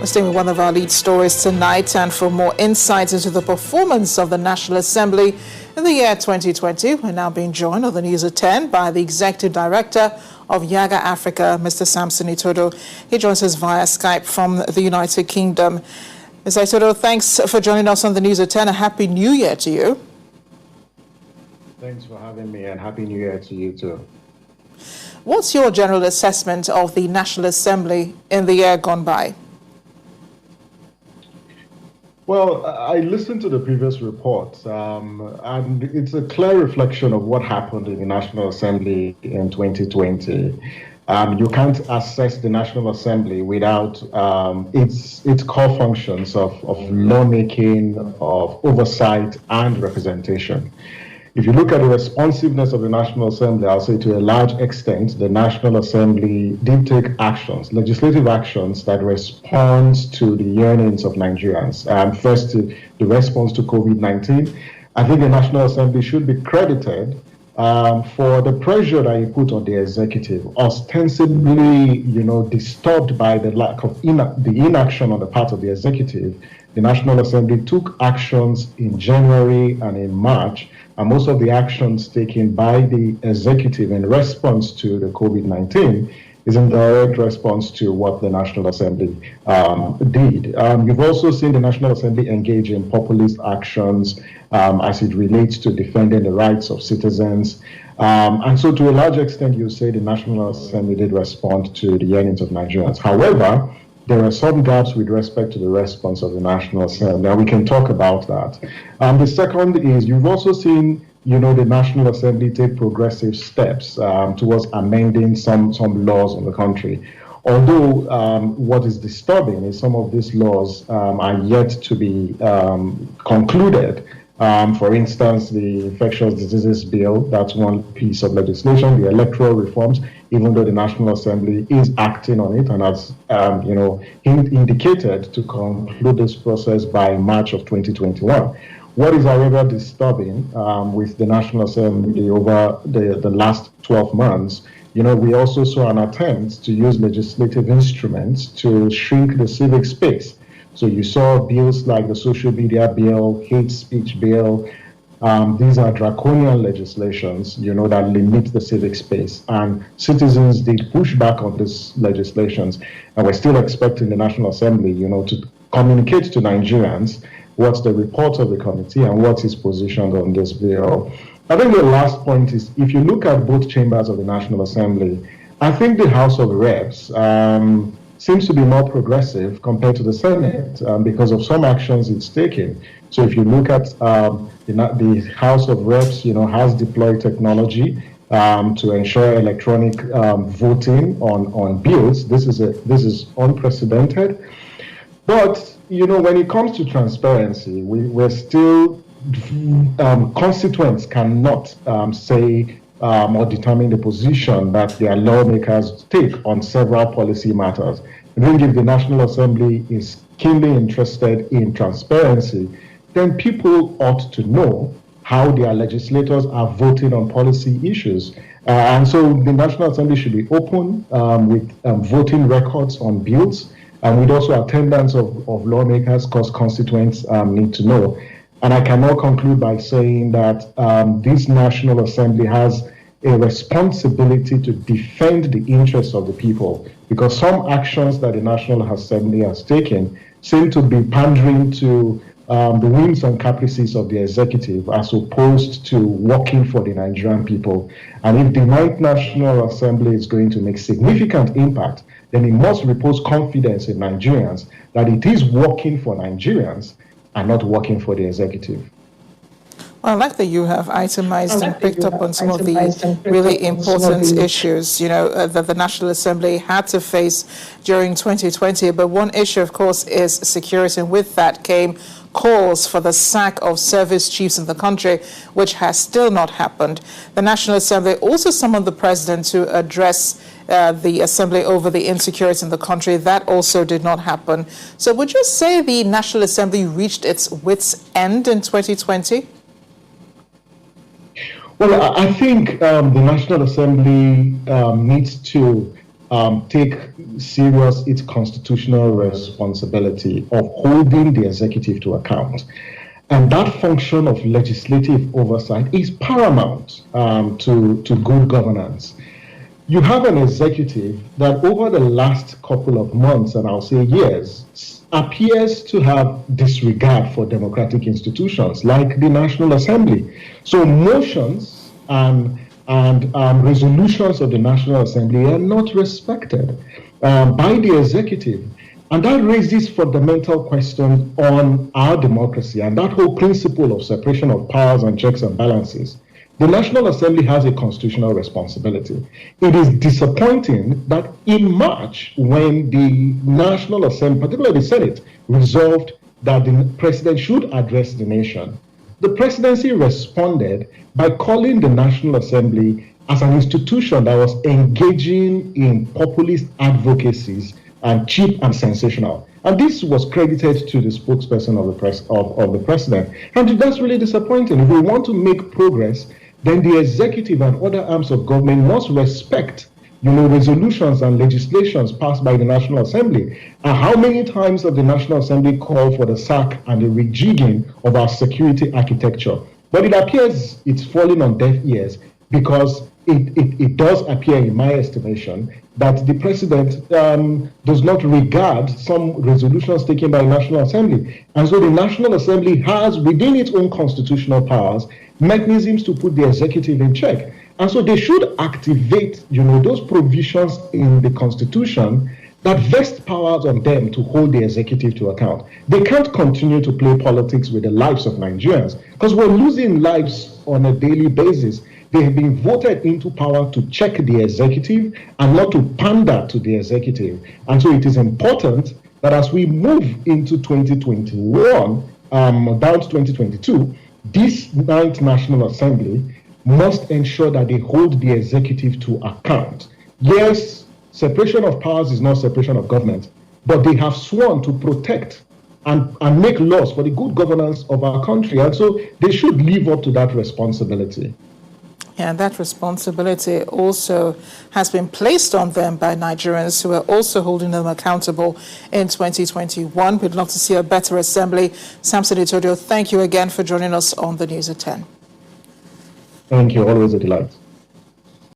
We're staying with one of our lead stories tonight, and for more insights into the performance of the National Assembly in the year 2020, we're now being joined on the News at 10 by the Executive Director of Yaga Africa, Mr. Samson Itodo. He joins us via Skype from the United Kingdom. Mr. Itodo, thanks for joining us on the News at 10. A Happy New Year to you. Thanks for having me, and Happy New Year to you too. What's your general assessment of the National Assembly in the year gone by? Well, I listened to the previous report, and it's a clear reflection of what happened in the National Assembly in 2020. You can't assess the National Assembly without its core functions of lawmaking, of oversight, and representation. If you look at the responsiveness of the National Assembly, I'll say to a large extent, the National Assembly did take actions, legislative actions that respond to the yearnings of Nigerians. First, the response to COVID-19. I think the National Assembly should be credited for the pressure that you put on the executive, ostensibly, disturbed by the lack of the inaction on the part of the executive. The National Assembly took actions in January and in March, and most of the actions taken by the executive in response to the COVID-19 is in direct response to what the National Assembly did. You've also seen the National Assembly engage in populist actions as it relates to defending the rights of citizens. And so to a large extent, you say the National Assembly did respond to the yearnings of Nigerians. However, there are some gaps with respect to the response of the National Assembly, and we can talk about that. The second is you've also seen, the National Assembly take progressive steps towards amending some laws in the country. Although what is disturbing is some of these laws are yet to be concluded. For instance, the infectious diseases bill, that's one piece of legislation. The electoral reforms, even though the National Assembly is acting on it and has, indicated to conclude this process by March of 2021. What is, however, disturbing with the National Assembly over the last 12 months, we also saw an attempt to use legislative instruments to shrink the civic space. So you saw bills like the social media bill, hate speech bill. These are draconian legislations, that limit the civic space. And citizens did push back on these legislations. And we're still expecting the National Assembly, to communicate to Nigerians what's the report of the committee and what is positioned on this bill. I think the last point is, if you look at both chambers of the National Assembly, I think the House of Reps seems to be more progressive compared to the Senate because of some actions it's taken. So if you look at the House of Reps, has deployed technology to ensure electronic voting on bills. This is unprecedented. But when it comes to transparency, we're still constituents cannot say or determine the position that their lawmakers take on several policy matters. I think if the National Assembly is keenly interested in transparency, then people ought to know how their legislators are voting on policy issues. And so the National Assembly should be open with voting records on bills, and with also attendance of lawmakers, because constituents need to know. And I cannot conclude by saying that this National Assembly has a responsibility to defend the interests of the people, because some actions that the National Assembly has taken seem to be pandering to the whims and caprices of the executive as opposed to working for the Nigerian people. And if the Ninth National Assembly is going to make significant impact, then it must repose confidence in Nigerians that it is working for Nigerians and not working for the executive. Well, I like that you have itemized and picked up on some of the really important issues, that the National Assembly had to face during 2020. But one issue, of course, is security. And with that came calls for the sack of service chiefs in the country, which has still not happened. The National Assembly also summoned the president to address the Assembly over the insecurity in the country. That also did not happen. So would you say the National Assembly reached its wits' end in 2020? Well, I think the National Assembly needs to take serious its constitutional responsibility of holding the executive to account. And that function of legislative oversight is paramount to good governance. You have an executive that over the last couple of months, and I'll say years, appears to have disregard for democratic institutions like the National Assembly. So motions and resolutions of the National Assembly are not respected by the executive. And that raises fundamental questions on our democracy and that whole principle of separation of powers and checks and balances. The National Assembly has a constitutional responsibility. It is disappointing that in March, when the National Assembly, particularly the Senate, resolved that the president should address the nation, the presidency responded by calling the National Assembly as an institution that was engaging in populist advocacies and cheap and sensational. And this was credited to the spokesperson of the president. And that's really disappointing. If we want to make progress, then the executive and other arms of government must respect, resolutions and legislations passed by the National Assembly. And how many times have the National Assembly called for the sack and the rejigging of our security architecture? But it appears it's falling on deaf ears because it does appear, in my estimation, that the president does not regard some resolutions taken by the National Assembly. And so the National Assembly has, within its own constitutional powers, mechanisms to put the executive in check. And so they should activate, those provisions in the Constitution that vest powers on them to hold the executive to account. They can't continue to play politics with the lives of Nigerians because we're losing lives on a daily basis. They have been voted into power to check the executive and not to pander to the executive. And so it is important that as we move into 2021, down to 2022, this 9th National Assembly must ensure that they hold the executive to account. Yes, separation of powers is not separation of government, but they have sworn to protect and make laws for the good governance of our country. And so they should live up to that responsibility. Yeah, and that responsibility also has been placed on them by Nigerians who are also holding them accountable in 2021. We'd love to see a better assembly. Samson Itodo, thank you again for joining us on the News at 10. Thank you. Always a delight.